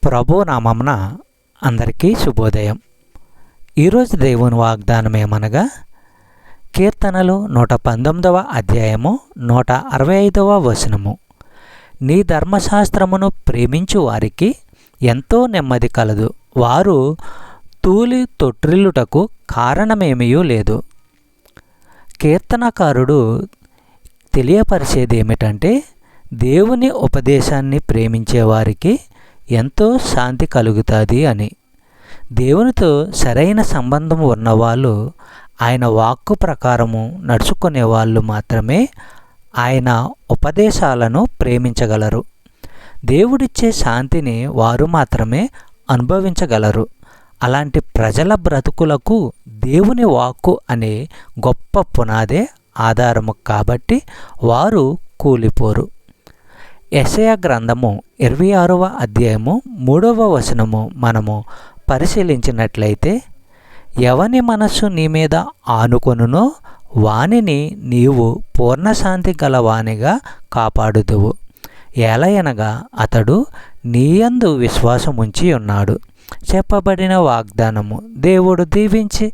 ప్రభు నామమున అందరికీ శుభోదయం. ఈరోజు దేవుని వాగ్దానం ఏమనగా, కీర్తనలు 119వ అధ్యాయము 165వ వచనము. నీ ధర్మశాస్త్రమును ప్రేమించు వారికి ఎంతో నెమ్మది కలదు, వారు తూలి తొట్రిల్లుటకు కారణమేమీ లేదు. కీర్తనకారుడు తెలియపరిచేది ఏమిటంటే, దేవుని ఉపదేశాన్ని ప్రేమించే వారికి ఎంతో శాంతి కలుగుతుంది అని. దేవునితో సరైన సంబంధం ఉన్నవాళ్ళు, ఆయన వాక్కు ప్రకారము నడుచుకునే వాళ్ళు మాత్రమే ఆయన ఉపదేశాలను ప్రేమించగలరు. దేవుడిచ్చే శాంతిని వారు మాత్రమే అనుభవించగలరు. అలాంటి ప్రజల బ్రతుకులకు దేవుని వాక్కు అనే గొప్ప పునాదే ఆధారము కాబట్టి వారు కూలిపోరు. యెషయా గ్రంథము 26వ అధ్యాయము 3వ వచనము మనము పరిశీలించినట్లయితే, ఎవని మనస్సు నీ మీద ఆనుకొనునో వానిని నీవు పూర్ణశాంతి గలవానిగా కాపాడుదువు. ఎలయనగా అతడు నీయందు విశ్వాసముంచి ఉన్నాడు. చెప్పబడిన వాగ్దానము దేవుడు దీవించి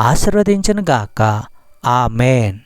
ఆశీర్వదించునుగాక. ఆమేన్.